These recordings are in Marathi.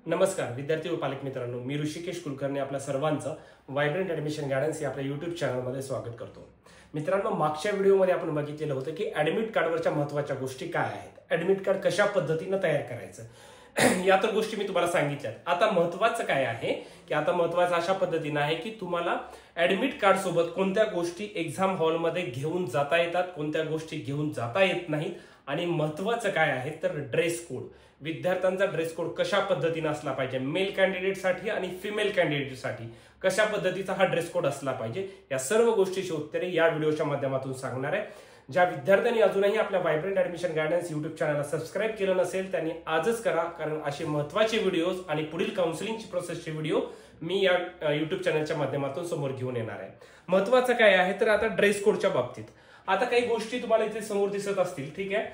नमस्कार विद्यार्थी व पालक मित्रांनो, मी ऋषिकेश कुलकर्णी आपल्या सर्वांचं व्हायब्रंट ऍडमिशन गायडन्स या आपल्या युट्यूब चॅनलमध्ये स्वागत करतो. मित्रांनो, मागच्या व्हिडिओमध्ये आपण बघितलेलं होतं की ऍडमिट कार्डवरच्या महत्त्वाच्या गोष्टी काय आहेत, ऍडमिट कार्ड कशा पद्धतीने तयार करायचं या तर गोष्टी मी तुम्हाला सांगितल्यात. आता महत्त्वाचं काय आहे की आता महत्त्वाचं अशा पद्धतीने आहे की तुम्हाला ऍडमिट कार्ड सोबत कोणत्या गोष्टी एक्झाम हॉलमध्ये घेऊन जाता येतात, कोणत्या गोष्टी घेऊन जाता येत नाहीत, आणि महत्त्वाचं काय आहे तर ड्रेस कोड. विद्यार्थ्यांचा ड्रेस कोड कशा पद्धतीने असला पाहिजे, मेल कॅन्डिडेटसाठी आणि फिमेल कॅन्डिडेटसाठी कशा पद्धतीचा हा ड्रेस कोड असला पाहिजे, या सर्व गोष्टीची उत्तरे या व्हिडिओच्या माध्यमातून सांगणार आहे. ज्या विद्यार्थ्यांनी अजूनही आपल्या व्हायब्रंट ऍडमिशन गायडन्स युट्यूब चॅनलला सबस्क्राईब केलं नसेल त्यांनी आजच करा, कारण असे महत्त्वाचे व्हिडिओज आणि पुढील काउन्सिलिंगची प्रोसेसचे व्हिडिओ मी या युट्यूब चॅनलच्या माध्यमातून समोर घेऊन येणार आहे. महत्त्वाचं काय आहे तर आता ड्रेस कोडच्या बाबतीत आता काही गोष्टी तुम्हाला इथे समोर दिसत असतील. ठीक आहे,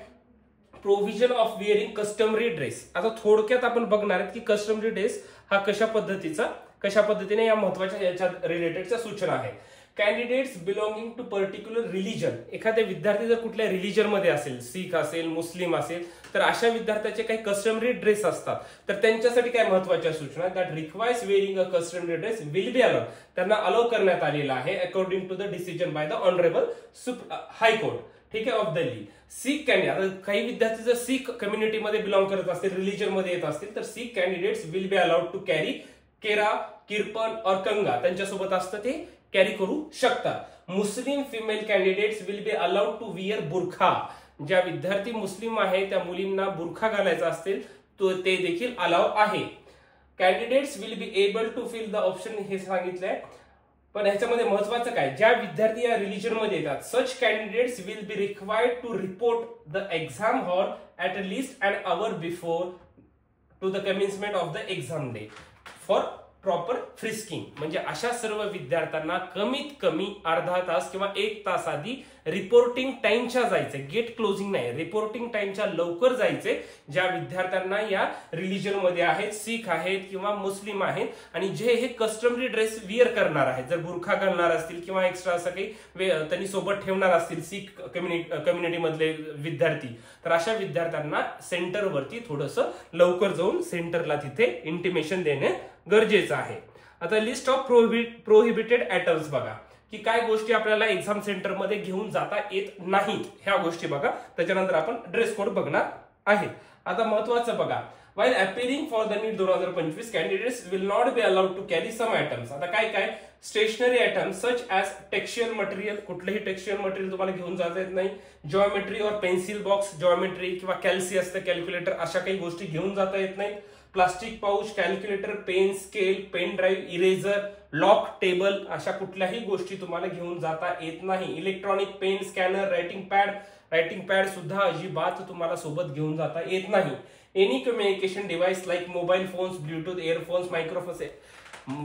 provision of wearing customary dress. आता थोडक्यात आपण बघणार आहेत की कस्टमरी ड्रेस हा कशा पद्धतीने या महत्त्वाच्या याच्या रिलेटेडच्या सूचना आहेत. Candidates belonging to particular religion. एखाद्या विद्यार्थी जर कुठल्या रिलीजन मध्ये असेल, सिख असेल, मुस्लिम असेल, तर अशा विद्यार्थ्याचे काही कस्टमरी ड्रेस असतात. तर त्यांच्यासाठी काय महत्त्वाच्या सूचना, that requires wearing a customary dress will be allowed. त्यांना अलाउ करण्यात आलेला आहे according to the decision by the honourable high court. ठीक आहे, ऑफ दिल्ली. सिख कॅन्डिडेट, आता काही विद्यार्थी जर सिख कम्युनिटीमध्ये बिलॉंग करत असतील, रिलीजन मध्ये येत असतील, तर Sikh candidates will be allowed to carry kara, kirpan और कंगा. त्यांच्यासोबत असतं ते कॅरी करू शकतात. Muslim female candidates will be allowed to wear बुरखा. ज्या विद्यार्थी मुस्लिम आहे त्या मुलींना बुरखा घालायचा असतील तो ते देखील अलाउ आहे. Candidates will be able to fill the option, हे सांगितलंय. पण ह्याच्यामध्ये महत्वाचं काय, ज्या विद्यार्थी या रिलीजन मध्ये येतात such candidates will be required to report the exam hall at least an hour before to the commencement of the exam day for proper frisking. म्हणजे अशा सर्व विद्यार्थ्यांना कमीत कमी अर्धा तास किंवा 1 तास आधी रिपोर्टिंग टाइमच्या जायचे, गेट क्लोजिंग नाही, रिपोर्टिंग टाइमच्या लवकर जायचे. ज्या विद्यार्थ्यांना या रिलीजन मध्ये आहेत, सिख आहेत किंवा मुस्लिम आहेत, आणि जे हे कस्टमरी ड्रेस विअर करणार आहेत, जर बुरखा घालणार असतील किंवा एक्स्ट्रा असं काही त्यांनी सोबत ठेवणार असतील सिख कम्युनिटी मधले विद्यार्थी, तर अशा विद्यार्थ्यांना सेंटरवरती थोडंसं लवकर जाऊन सेंटरला तिथे इंटिमेशन देणे गरजेचं आहे. आता लिस्ट ऑफ प्रोहिबिटेड आयटम्स बघा की काय गोष्टी आपल्याला एक्झाम सेंटर मध्ये घेऊन जाता येत नाहीत, ह्या गोष्टी बघा. त्याच्यानंतर आपण ड्रेस कोड बघणार आहे. आता महत्वाचं बघा, while appearing for the NEET 2025 candidates will not be allowed to carry some items. आता काय stationery items such as textual material, कुठलेही टेक्स्च्युअल मटेरियल तुम्हाला घेऊन जाता येत नाही. जॉमेट्री और पेन्सिल बॉक्स, जॉमेट्री किंवा कॅल्सी असतं कॅल्क्युलेटर, अशा काही गोष्टी घेऊन जाता येत नाही. Plastic pouch, calculator, pen, scale, pen drive, eraser, log table, अशा कुठल्याही गोष्टी तुम्हाला घेऊन जाता येत नाही. Electronic pen, scanner, writing pad सुद्धा अजिबात तुम्हाला सोबत घेऊन जाता येत नाही. Any communication device like mobile phones, bluetooth, earphones, microphones.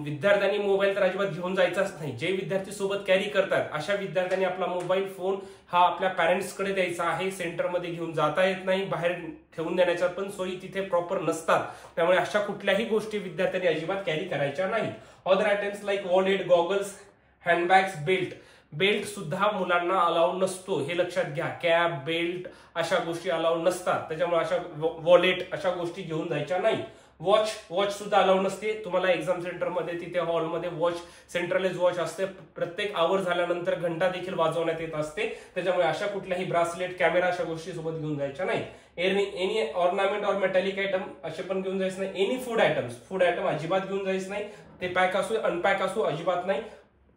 विद्यार्थ्यांनी मोबाईल तर अजिबात घेऊन जायचाच नाही. जे विद्यार्थी सोबत कॅरी करतात अशा विद्यार्थ्यांनी आपला मोबाईल फोन हा आपल्या पॅरेंट्सकडे द्यायचा आहे. सेंटरमध्ये घेऊन जाता येत नाही, बाहेर ठेवून देण्याच्या पण सोयी तिथे प्रॉपर नसतात. त्यामुळे अशा कुठल्याही गोष्टी विद्यार्थ्यांनी अजिबात कॅरी करायच्या नाहीत. Other items like wallet, goggles, handbags, belt सुद्धा मुलांना अलाउ नसतो, हे लक्षात घ्या. कॅप, बेल्ट अशा गोष्टी अलाउ नसतात. त्याच्यामुळे अशा वॉलेट अशा गोष्टी घेऊन जायच्या नाही. वॉच सुद्धा अलाउ नसते तुम्हाला एक्झाम सेंटरमध्ये. तिथे हॉलमध्ये वॉच, सेंट्रलाइज वॉच असते, प्रत्येक आवर झाल्यानंतर घंटा देखील वाजवण्यात येत असते. त्याच्यामुळे अशा कुठल्याही ब्रासलेट, कॅमेरा अशा गोष्टी सोबत घेऊन जायच्या नाही. एनी ऑर्नामेंट और मेटॅलिक आयटम असे पण घेऊन जायचं नाही. एनी फूड आयटम अजिबात घेऊन जायचं नाही. ते पॅक असू अनपॅक असू अजिबात नाही.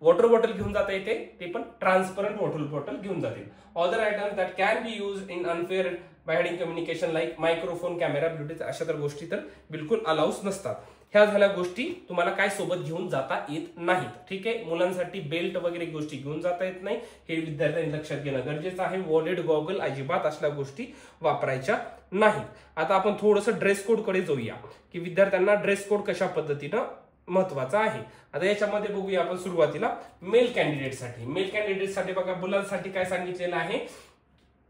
वॉटर बॉटल घेऊन जाता येते, ते पण ट्रान्सपरंट वॉटर बॉटल घेऊन जातील. Other items that can be use in unfair binding communication like microphone, camera, Bluetooth, अशा तर गोष्टी तर बिलकुल अलाउस नसतात. ह्या झाल्या गोष्टी तुम्हाला काय सोबत घेऊन जाता येत नाहीत. ठीक आहे, मुलांसाठी बेल्ट वगैरे गोष्टी घेऊन जाता येत नाही, हे विद्यार्थ्यांनी लक्षात घेणं गरजेचं आहे. वॉलेट, गॉगल अजिबात असल्या गोष्टी वापरायच्या नाहीत. आता आपण थोडंसं ड्रेस कोड कडे जाऊया की विद्यार्थ्यांना ड्रेस कोड कशा पद्धतीनं महत्वाचा आहे. आता याच्यामध्ये बघूया आपण सुरुवातीला मेल कॅन्डिडेटसाठी बघा, मुलांसाठी काय सांगितलेलं आहे.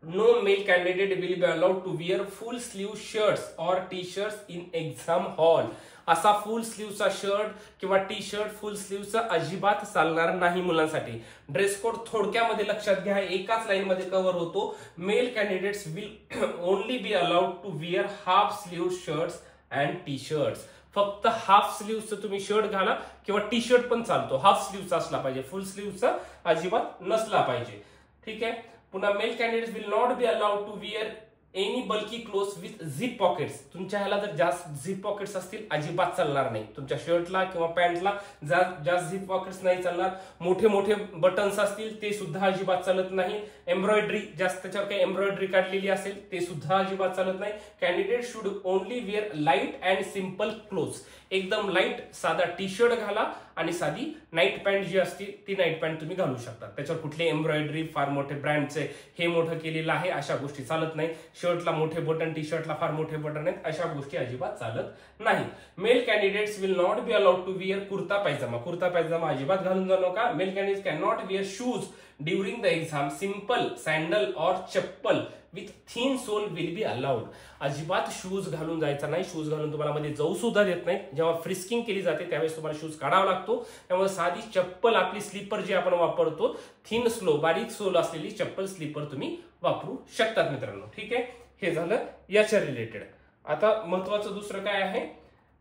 No male candidate will be allowed to wear full sleeve shirts or t-shirts in exam hall. असा फुल स्लीवचा शर्ट किंवा टी शर्ट फुल स्लीवचा अजिबात चालणार नाही मुलांसाठी. ड्रेस कोड थोडक्यामध्ये लक्षात घ्या, एकाच लाईन मध्ये कव्हर होतो. Male candidates will only be allowed to wear half sleeve shirts and T shirts. फक्त हाफ स्लीव्हचं तुम्ही शर्ट घाला किंवा टी शर्ट पण चालतो, हाफ स्लीव्हचा असला पाहिजे, फुल स्लीव्हचा अजिबात नसला पाहिजे. ठीक आहे. पुन्हा male candidates will not be allowed to wear any bulky cloth with zip pockets. तुमच्या ह्याला जर जास्त झिप पॉकेट्स असतील अजिबात चालणार नाही. तुमच्या शर्टला किंवा पॅन्टला जास्त झिप पॉकेट्स नाही चालणार. मोठे मोठे बटन्स असतील ते सुद्धा अजिबात चालत नाही. एम्ब्रॉयडरी जास्त त्याच्यावर काही एम्ब्रॉयडरी काढलेली असेल ते सुद्धा अजिबात चालत नाही. Candidate should only wear light and simple clothes. एकदम लाईट साधा टी शर्ट घाला आणि साधी नाईट पॅन्ट जी असते ती नाईट पॅन्ट तुम्ही घालू शकता. त्याच्यावर कुठली एम्ब्रॉयडरी फार मोठे ब्रँडचे हे मोठं केलेलं आहे अशा गोष्टी चालत नाही. शर्टला मोठे बटन, टी शर्टला फार मोठे बटन आहेत अशा गोष्टी अजिबात चालत नाही. Male candidates will not be allowed to wear kurta pyjama. Kurta pyjama अजिबात घालून जाऊ नका. Male candidates can not wear shoes during the exam. Simple sandal और chappal with thin sole will be allowed. अजिबात शूज घालून जायचा नाही. शूज घालून तुम्हाला मध्ये जाऊ सुद्धा देत नाही. जेव्हा फ्रिस्किंग केली जाते त्यावेळेस तुम्हाला शूज काढावा लागतो. त्यामुळे साधी चप्पल आपली स्लीपर जी आपण वापरतो थिन स्लो बारीक सोल असलेली चप्पल स्लीपर तुम्ही वापरू शकतात मित्रांनो. ठीक आहे. हे झालं याच्या रिलेटेड. आता महत्वाचं दुसरं काय आहे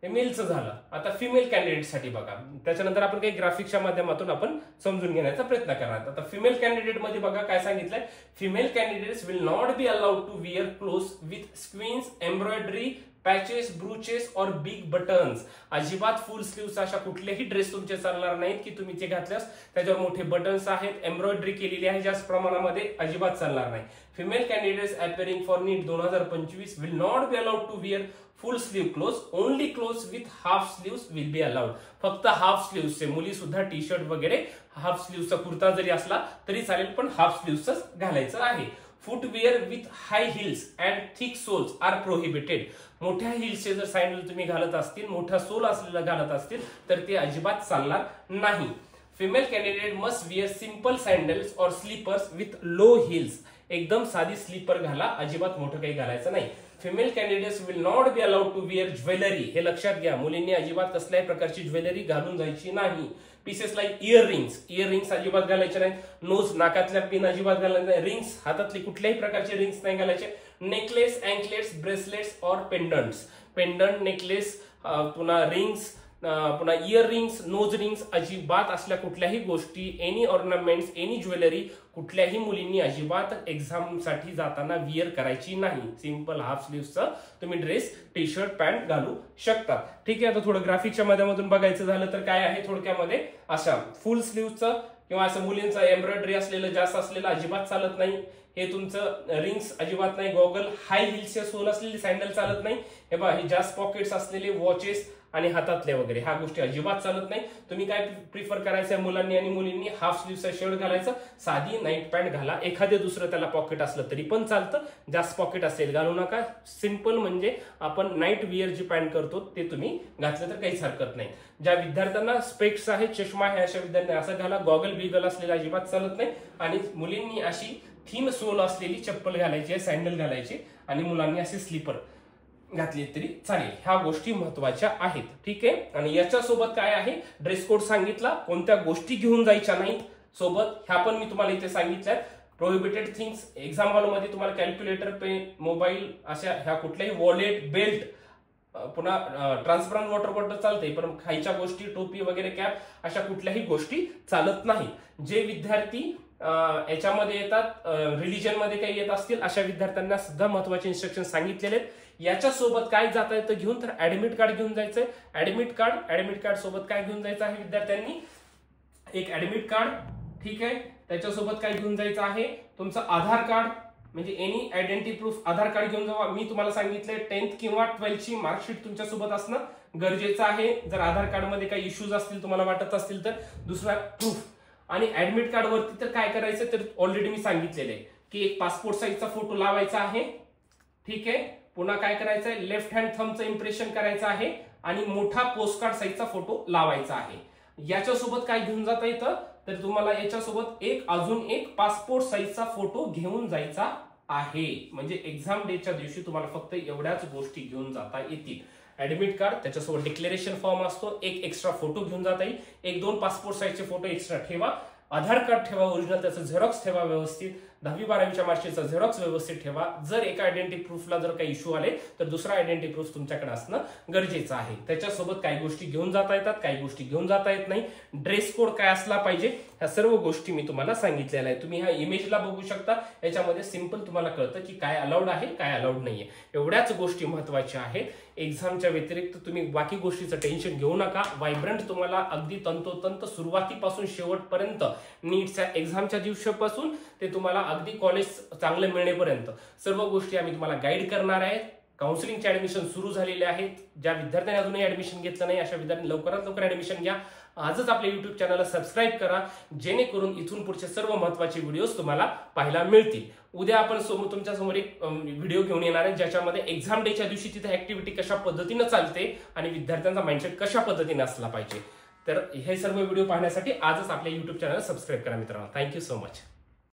हे मेलचं झालं. आता फिमेल कॅन्डिडेटसाठी बघा. त्याच्यानंतर आपण काही ग्राफिक्सच्या माध्यमातून आपण समजून घेण्याचा प्रयत्न करणार. आता फिमेल कॅन्डिडेट मध्ये बघा काय सांगितलंय. Female candidates will not be allowed to wear clothes with sequins, embroidery, patches, brooches और बिग बटन्स. अजिबात फुल स्लीव्स अशा कुठलेही ड्रेस तुमचे चालणार नाहीत की तुम्ही ते घातल्यास त्याच्यावर मोठे बटन्स आहेत, एम्ब्रॉयडरी केलेली आहे जास्त प्रमाणामध्ये अजिबात चालणार नाही. Female candidates appearing for NEET 2025 will not be allowed to wear full sleeve clothes. Only clothes with half sleeves will be allowed. फक्त हाफ स्लीव्सचे. मुली सुद्धा टी शर्ट वगैरे हाफ स्लीव्सचा कुर्ता जरी असला तरी चालेल पण हाफ स्लीव्सच घालायचं आहे. Footwear with high heels and thick soles are prohibited. मोठ्या हिल्सचे जर सँडल तुम्ही घालत असतील, मोठा सोल असलेला घालत असतील तर ते अजिबात चालणार नाही. Female candidate must wear simple sandals और स्लीपर्स विथ लो हिल्स. एकदम साधी स्लीपर घाला, अजिबात मोठं काही घालायचं नाही. Female candidates will not be allowed to wear jewellery. हे लक्षात घ्या, मुलींनी अजिबात कसल्याही प्रकारची ज्वेलरी घालून जायची नाही. पीसेस लाईक इयरिंग्स अजिबात घालायचे नाही. नोज नाकातल्या पिन अजिबात घालायचे नाही. रिंग्स हातातली कुठल्याही प्रकारचे रिंग्स नाही घालायचे. नेकलेस, अँकलेट्स, ब्रेसलेट्स और पेंडंट्स. पेंडंट, नेकलेस, पुन्हा रिंग्स, पुन्हा इयर रिंग्स, नोज रिंग्स अजिबात असल्या कुठल्याही गोष्टी, एनी ऑर्नामेंट्स, एनी ज्वेलरी कुठल्याही मुलींनी अजिबात एक्झाम साठी जाताना विअर करायची नाही. सिंपल हाफ स्लीव्हचा तुम्ही ड्रेस, टी शर्ट, पॅन्ट घालू शकता. ठीक आहे. आता थोडं ग्राफिक्सच्या माध्यमातून बघायचं झालं तर काय आहे थोडक्यामध्ये अशा फुल स्लीव्हचं किंवा असं मुलींचं एम्ब्रॉयडरी असलेलं जास्त असलेलं अजिबात चालत नाही. हे तुमचं रिंग्स अजिबात नाही. गॉगल, हाय हिल्सचे सोल असलेली सँडल चालत नाही. हे बघा हे जास्त पॉकेट्स असलेले वॉचेस आणि हातातले वगैरे ह्या गोष्टी अजिबात चालत नाही. तुम्ही काय प्रिफर करायचंय मुलांनी आणि मुलींनी हाफ स्लीव्हचा शर्ट घालायचं, साधी नाईट पॅन्ट घाला. एखादे दुसरं त्याला पॉकेट असलं तरी पण चालतं. जास्त पॉकेट असेल घालू नका. सिंपल म्हणजे आपण नाईट विअर जी पॅन्ट करतो ते तुम्ही घातलं तर काहीच हरकत नाही. ज्या विद्यार्थ्यांना स्पेक्स आहे, चष्मा आहे अशा विद्यार्थ्यांनी असं घाला. गॉगल बिगल असलेला अजिबात चालत नाही. आणि मुलींनी अशी थिन सोल असलेली चप्पल घालायची, सँडल घालायची आणि मुलांनी असे स्लीपर घातली तरी चालेल. ह्या गोष्टी महत्वाच्या आहेत. ठीक आहे. आणि याच्यासोबत काय आहे ड्रेस कोड सांगितला, कोणत्या गोष्टी घेऊन जायच्या नाहीत सोबत ह्या पण मी तुम्हाला इथे सांगितल्यात. प्रोहिबिटेड थिंग्स एक्झाम हॉलमध्ये तुम्हाला कॅल्क्युलेटर, पेन, मोबाईल अशा ह्या कुठल्याही वॉलेट, बेल्ट, पुन्हा ट्रान्सपरंट वॉटर बॉटल चालते पण खायच्या गोष्टी, टोपी वगैरे, कॅप अशा कुठल्याही गोष्टी चालत नाही. जे विद्यार्थी याच्यामध्ये येतात रिलिजन मध्ये काही येत असतील अशा विद्यार्थ्यांना सुद्धा महत्वाचे इन्स्ट्रक्शन सांगितलेले आहेत. याच्यासोबत काय जाता येतं घेऊन तर ऍडमिट कार्ड घेऊन जायचंय. ऍडमिट कार्ड सोबत काय घेऊन जायचं आहे विद्यार्थ्यांनी, एक ऍडमिट कार्ड. ठीक आहे. त्याच्यासोबत काय घेऊन जायचं आहे तुमचं आधार कार्ड म्हणजे एनी आयडेंटिटी प्रूफ आधार कार्ड घेऊन जावा. मी तुम्हाला सांगितलंय 10th किंवा 12th ची मार्कशीट तुमच्या सोबत असणं गरजेचं आहे. जर आधार कार्ड मध्ये काही इश्यूज असतील तुम्हाला वाटत असतील तर दुसरा प्रूफ. आणि ऍडमिट कार्ड वरती तर काय करायचं तर ऑलरेडी मी सांगितलेलं आहे की एक पासपोर्ट साईजचा फोटो लावायचा आहे. ठीक आहे. पुन्हा काय करायचंय लेफ्ट हँड थंबचं इम्प्रेशन करायचं आहे आणि मोठा पोस्टकार्ड साईजचा फोटो लावायचा आहे. याच्यासोबत काय घेऊन जाता येतं तर तुम्हाला याच्यासोबत अजून एक पासपोर्ट साईजचा फोटो घेऊन जायचा आहे. म्हणजे एक्झाम डेच्या दिवशी तुम्हाला फक्त एवढ्याच गोष्टी घेऊन जाता येतील. ऍडमिट कार्ड, त्याच्यासोबत डिक्लेरेशन फॉर्म असतो, एक एक्स्ट्रा फोटो घेऊन जाता येईल. 1-2 पासपोर्ट साईजचे फोटो एक्स्ट्रा ठेवा. आधार कार्ड ठेवा ओरिजिनल, त्याचं झेरॉक्स ठेवा व्यवस्थित. 10वी 12वीच्या मार्कशीटचा झेरॉक्स व्यवस्थित ठेवा. जर एका आयडेंटिटी प्रूफला जर काही इश्यू आले तर दुसरा आयडेंटिटी प्रूफ तुमच्याकडे असणं गरजेचं आहे. त्याच्यासोबत काही गोष्टी घेऊन जाता येतात, काही गोष्टी घेऊन जाता येत नाही. ड्रेस कोड काय असला पाहिजे ह्या सर्व गोष्टी मी तुम्हाला सांगितलेल्या आहे. तुम्ही ह्या इमेजला बघू शकता. याच्यामध्ये सिंपल तुम्हाला कळतं की काय अलाउड आहे, काय अलाउड नाहीये. एवढ्याच गोष्टी महत्वाच्या आहेत. एक्झामच्या व्यतिरिक्त तुम्ही बाकी गोष्टीचं टेन्शन घेऊ नका. व्हायब्रंट तुम्हाला अगदी तंतोतंत सुरुवातीपासून शेवटपर्यंत, नीटच्या एक्झामच्या दिवसापासून ते तुम्हाला अगदी कॉलेज चांगलं मिळण्यापर्यंत सर्व गोष्टी आम्ही तुम्हाला गाईड करणार आहे. काउन्सिलिंगचे ऍडमिशन सुरू झालेले आहेत. ज्या विद्यार्थ्यांनी अजूनही ऍडमिशन घेतलं नाही अशा विद्यार्थ्यांनी लवकरात लवकर ऍडमिशन घ्या. आजच आपल्या युट्यूब चॅनलला सबस्क्राईब करा, जेणेकरून इथून पुढचे सर्व महत्त्वाचे व्हिडिओज तुम्हाला पाहायला मिळतील. उद्या आपण तुमच्या समोर एक व्हिडिओ घेऊन येणार आहे ज्याच्यामध्ये एक्झाम डेच्या दिवशी तिथे ऍक्टिव्हिटी कशा पद्धतीने चालते आणि विद्यार्थ्यांचा माइंडसेट कशा पद्धतीने असला पाहिजे. तर हे सर्व व्हिडिओ पाहण्यासाठी आजच आपल्या युट्यूब चॅनलला सबस्क्राईब करा मित्रांनो. Thank you so much.